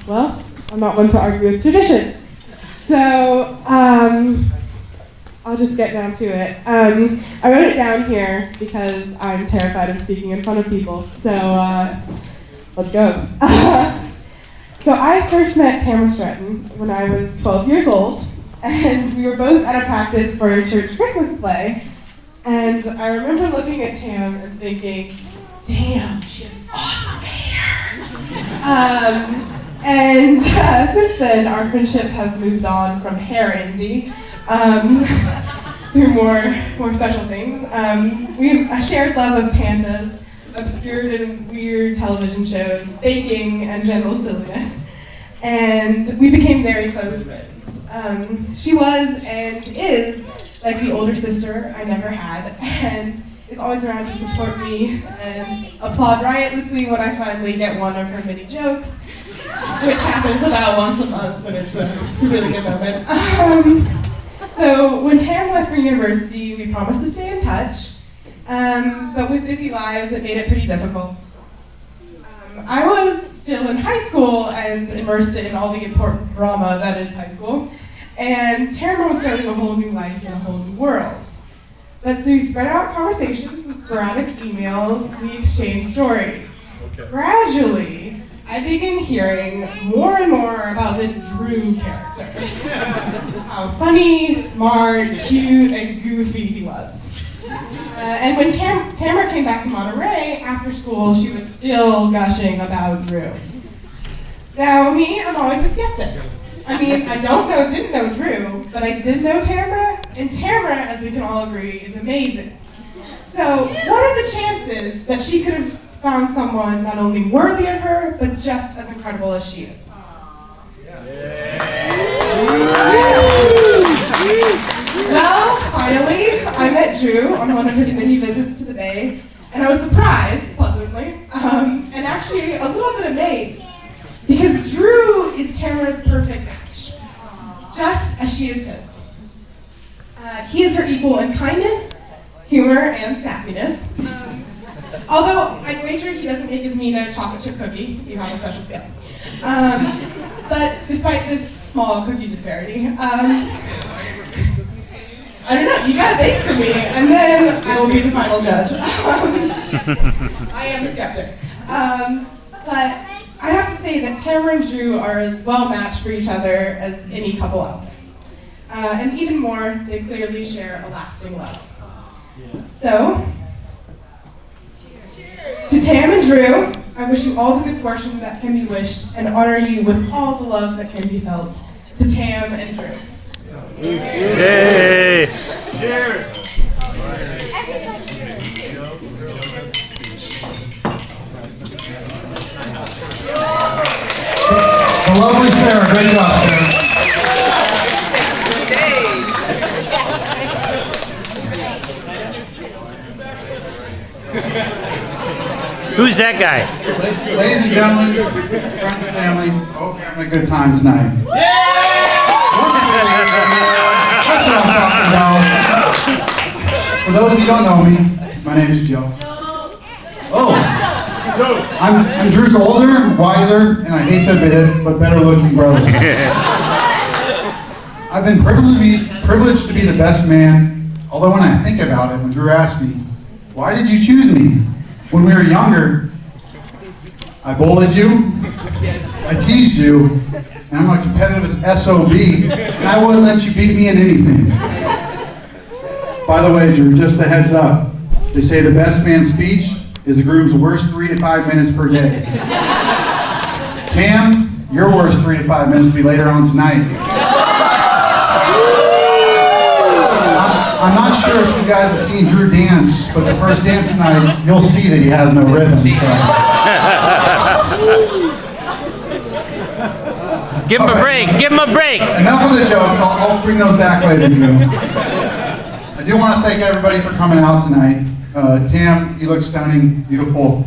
Well, I'm not one to argue with tradition. So, I'll just get down to it. I wrote it down here because I'm terrified of speaking in front of people. So, let's go. So I first met Tamara Stratton when I was 12 years old, and we were both at a practice for a church Christmas play. And I remember looking at Tam and thinking, damn, she has awesome hair. Since then, our friendship has moved on from hair envy through more special things. We have a shared love of pandas, obscure and weird television shows, baking, and general silliness. And we became very close friends. She was and is like the older sister I never had, and is always around to support me and applaud riotously when I finally get one of her mini jokes, which happens about once a month, and it's a really good moment. So when Tam left for university, we promised to stay in touch, but with busy lives, it made it pretty difficult. I was still in high school and immersed in all the important drama that is high school, and Tamara was starting a whole new life in a whole new world. But through spread out conversations and sporadic emails, we exchanged stories. Okay. Gradually, I began hearing more and more about this Drew character. How funny, smart, cute, and goofy he was. And when Tamara came back to Monterey after school, she was still gushing about Drew. Now, me, I'm always a skeptic. I mean, didn't know Drew, but I did know Tamara, and Tamara, as we can all agree, is amazing. So, what are the chances that she could have found someone not only worthy of her, but just as incredible as she is? Well, finally, I met Drew on one of his many visits to the Bay, and I was surprised, pleasantly, and actually a little bit amazed, because Drew is Tamara's perfect match, just as she is his. He is her equal in kindness, humor, and sassiness. Although I wager he doesn't make his Nina chocolate chip cookie, you have a special scale. But despite this small cookie disparity, I don't know, you gotta bake for me, and then I will be the final judge. I am a skeptic. But I have to say that Tamara and Drew are as well matched for each other as any couple out there. And even more, they clearly share a lasting love. So, to Tam and Drew, I wish you all the good fortune that can be wished and honor you with all the love that can be felt. To Tam and Drew. Yay! Cheers! The lovely Sarah, great job, Sarah. Who's that guy? Ladies and gentlemen, friends and family, hope you're having a good time tonight. That's what I'm talking about. For those of you who don't know me, my name is Joe. I'm Drew's older, wiser, and I hate to admit it, but better looking brother. I've been privileged to be the best man, although when I think about it, when Drew asked me, why did you choose me? When we were younger, I bullied you, I teased you, and I'm a competitive as SOB, and I wouldn't let you beat me in anything. By the way, Drew, just a heads up, they say the best man's speech is the groom's worst 3 to 5 minutes per day. Tam, your worst 3 to 5 minutes will be later on tonight. I'm not sure if you guys have seen Drew dance, but the first dance tonight, you'll see that he has no rhythm. So. Give him a break, give him a break. Enough of the jokes, I'll bring those back later, Drew. I do want to thank everybody for coming out tonight. Tam, you look stunning, beautiful.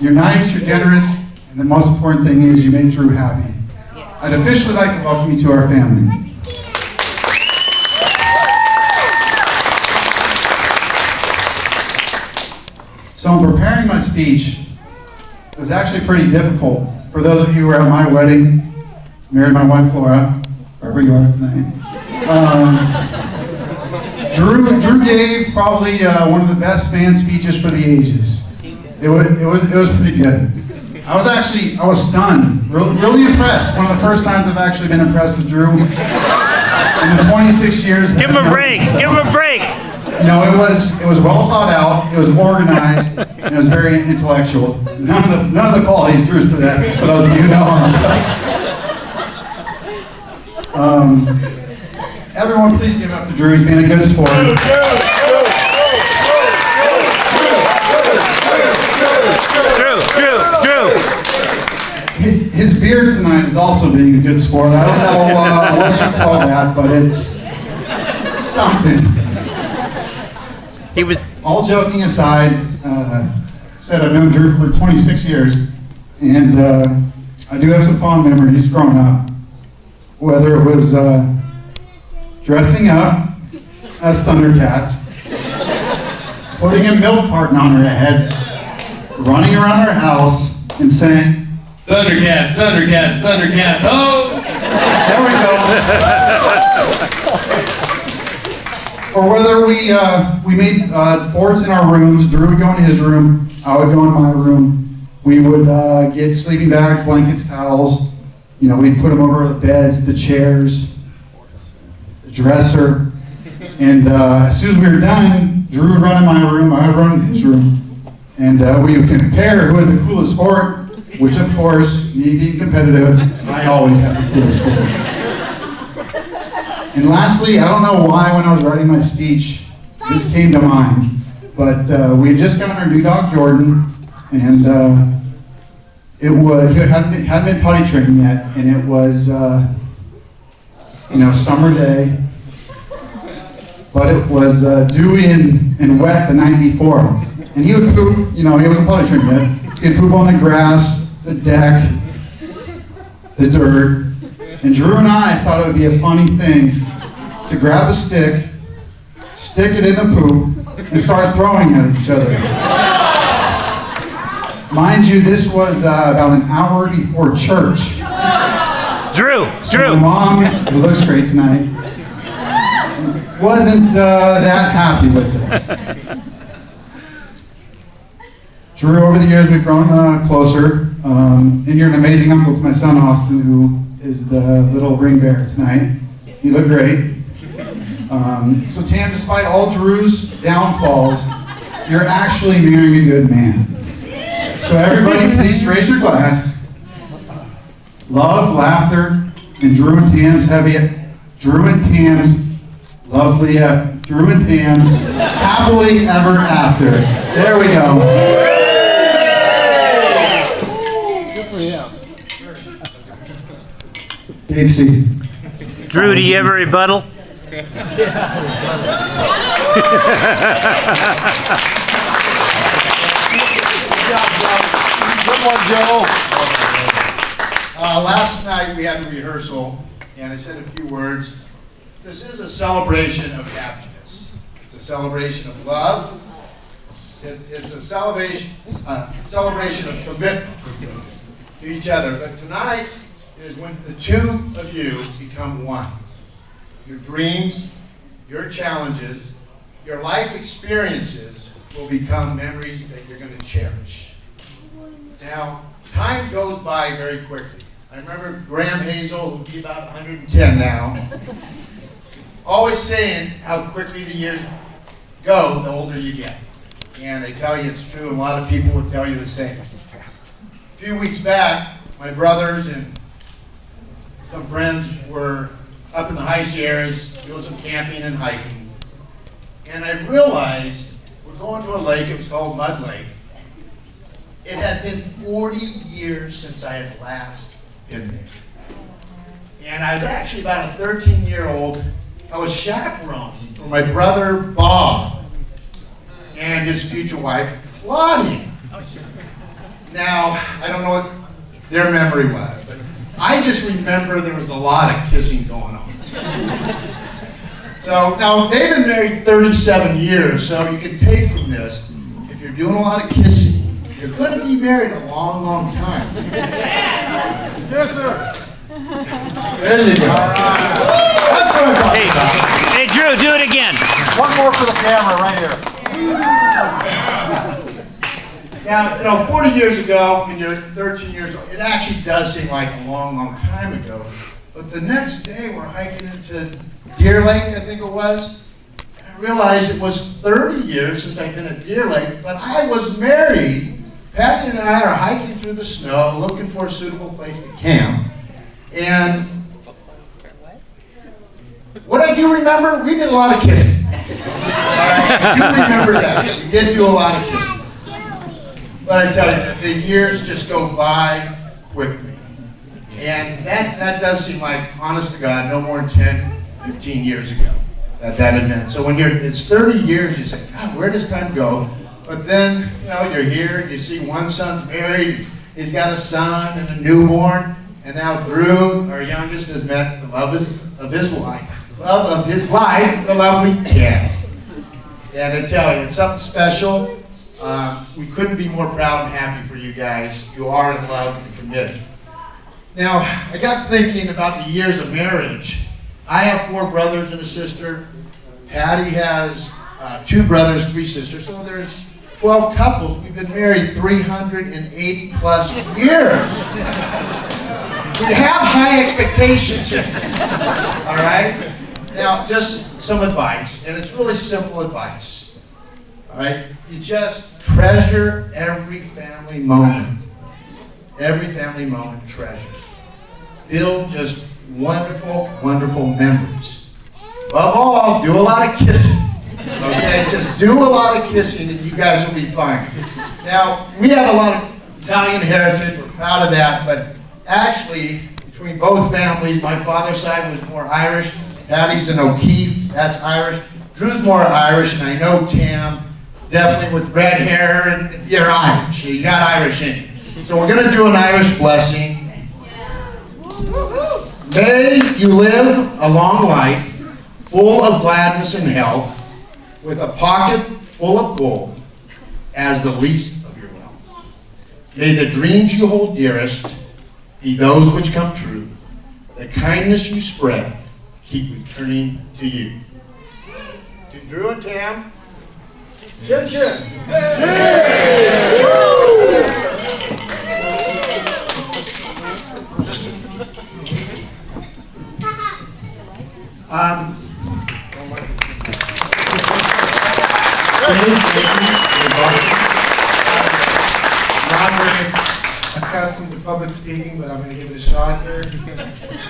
You're nice, you're generous, and the most important thing is you make Drew happy. I'd officially like to welcome you to our family. So in preparing my speech, it was actually pretty difficult for those of you who were at my wedding, married my wife Laura, wherever you are tonight. Drew gave probably one of the best fan speeches for the ages. It was pretty good. I was stunned, really impressed. One of the first times I've actually been impressed with Drew in the 26 years. Give him a break. Give him a break. You know, it was well thought out. It was organized. And it was very intellectual. None of the qualities Drew's possessed, for those of you who know him. Everyone, please give it up to Drew. He's being a good sport. Drew. His beard tonight is also being a good sport. I don't know what you call that, but it's something. He was. All joking aside, said I've known Drew for 26 years, and I do have some fond memories growing up. Whether it was dressing up as Thundercats, putting a milk carton on her head, running around her house, and saying, Thundercats, Thundercats, Thundercats, ho! there we go. Or whether we made forts in our rooms. Drew would go in his room, I would go in my room. We would get sleeping bags, blankets, towels. You know, we'd put them over the beds, the chairs, the dresser. And as soon as we were done, Drew would run in my room, I would run in his room. And we would compare who had the coolest fort, which of course, me being competitive, I always had the coolest fort. And lastly, I don't know why when I was writing my speech, this came to mind, but we had just gotten our new dog, Jordan, and he hadn't been potty trained yet, and it was, summer day, but it was dewy and wet the night before. And he would poop, he wasn't potty trained yet. He'd poop on the grass, the deck, the dirt. And Drew and I thought it would be a funny thing to grab a stick, stick it in the poop, and start throwing at each other. Mind you, this was about an hour before church. Drew. My mom, who looks great tonight, wasn't that happy with this. Drew, over the years, we've grown closer, and you're an amazing uncle to my son, Austin, who is the little ring bearer tonight. You look great. So Tam, despite all Drew's downfalls, you're actually marrying a good man. So everybody, please raise your glass. Love, laughter, and Drew and Tams happily ever after. There we go. Dave C. Drew, do you have a rebuttal? Good one, Joe. Last night we had a rehearsal, and I said a few words. This is a celebration of happiness. It's a celebration of love. It's a celebration of commitment to each other. But tonight is when the two of you become one. Your dreams, your challenges, your life experiences will become memories that you're going to cherish. Now, time goes by very quickly. I remember Graham Hazel, who'll be about 110 now, always saying how quickly the years go the older you get. And I tell you it's true, and a lot of people will tell you the same. A few weeks back, my brothers and some friends were up in the high Sierras doing some camping and hiking. And I realized we're going to a lake, it was called Mud Lake. It had been 40 years since I had last been there. And I was actually about a 13-year-old. I was chaperoning for my brother Bob and his future wife Claudia. Now, I don't know what their memory was, but I just remember there was a lot of kissing going on. So now they've been married 37 years, so you can take from this, if you're doing a lot of kissing, you're going to be married a long, long time. Yes, sir. There you go. That's what I'm talking about. Hey, Drew, do it again. One more for the camera right here. Now, 40 years ago, when you're 13 years old, it actually does seem like a long, long time ago. But the next day, we're hiking into Deer Lake, I think it was. And I realized it was 30 years since I've been at Deer Lake, but I was married. Patty and I are hiking through the snow, looking for a suitable place to camp. And what I do remember, we did a lot of kissing. All right? I do remember that. We did do a lot of kissing. But I tell you, the years just go by quickly. And that does seem like, honest to God, no more than 10, 15 years ago, that event. So when it's 30 years, you say, God, where does time go? But then, you're here and you see one son's married, he's got a son and a newborn, and now Drew, our youngest, has met the love of his life, the lovely Cat. And I tell you, it's something special. We couldn't be more proud and happy for you guys. You are in love and committed. Now, I got thinking about the years of marriage. I have 4 brothers and a sister. Patty has 2 brothers, 3 sisters. So there's 12 couples. We've been married 380 plus years. We have high expectations here. All right? Now, just some advice, and it's really simple advice. All right? You just treasure every family moment. Every family moment, treasure. Build just wonderful, wonderful memories. Above all, do a lot of kissing. Okay? Just do a lot of kissing and you guys will be fine. Now, we have a lot of Italian heritage. We're proud of that. But actually, between both families, my father's side was more Irish. Patty's an O'Keefe. That's Irish. Drew's more Irish, and I know Tam, definitely with red hair, and you're Irish. You got Irish in you. So we're going to do an Irish blessing. May you live a long life, full of gladness and health, with a pocket full of gold, as the least of your wealth. May the dreams you hold dearest be those which come true. The kindness you spread keep returning to you. To Drew and Tam, chin chin. Hey! Not very accustomed to public speaking, but I'm going to give it a shot here.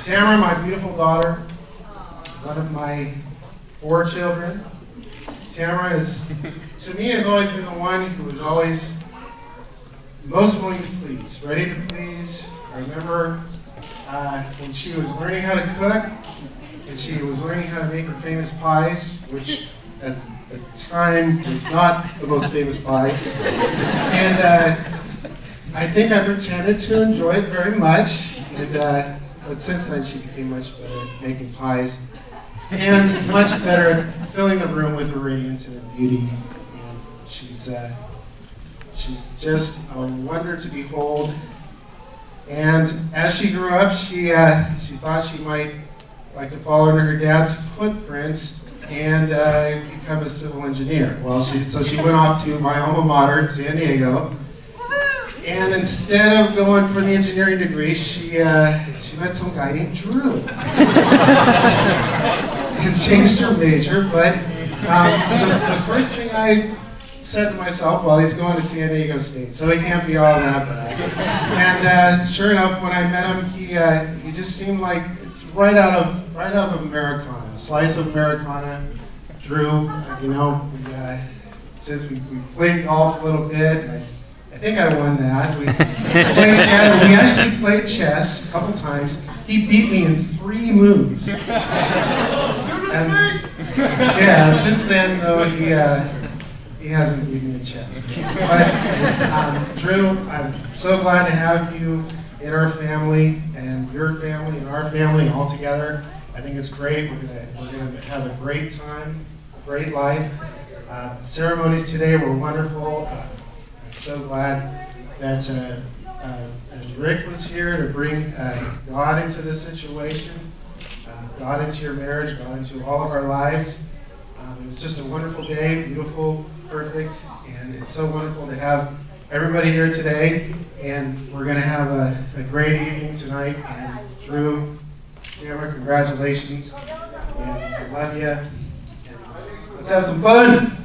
Tamara, my beautiful daughter, one of my 4 children. Tamara to me, has always been the one who was always most willing to please, ready to please. I remember when she was learning how to cook, and she was learning how to make her famous pies, which at the time was not the most famous pie. And I think I pretended to enjoy it very much, but since then she became much better at making pies, and much better at filling the room with her radiance and her beauty. And she's just a wonder to behold. And as she grew up, she thought she might like to follow in her dad's footprints and become a civil engineer. Well, so she went off to my alma mater, San Diego, and instead of going for the engineering degree, she met some guy named Drew and changed her major. But the first thing I said to myself, well, he's going to San Diego State, so he can't be all that bad. And sure enough, when I met him, he just seemed like right out of Americana, a slice of Americana. Drew, since we played golf a little bit, and I think I won that. We actually played chess a couple times. He beat me in 3 moves. And since then, though, he hasn't beaten me in chess. But Drew, I'm so glad to have you in our family, and your family, and our family all together. I think it's great. We're gonna have a great time, a great life. Ceremonies today were wonderful. so glad that Rick was here to bring God into this situation, God into your marriage, God into all of our lives. It was just a wonderful day, beautiful, perfect, and it's so wonderful to have everybody here today. And we're going to have a great evening tonight. And Drew, Tamara, congratulations, and I love you. And let's have some fun.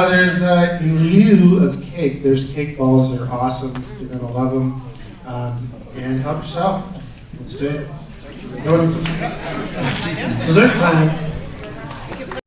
There's in lieu of cake, there's cake balls. They're awesome. You're gonna love them. And help yourself. Let's do it. Dessert time.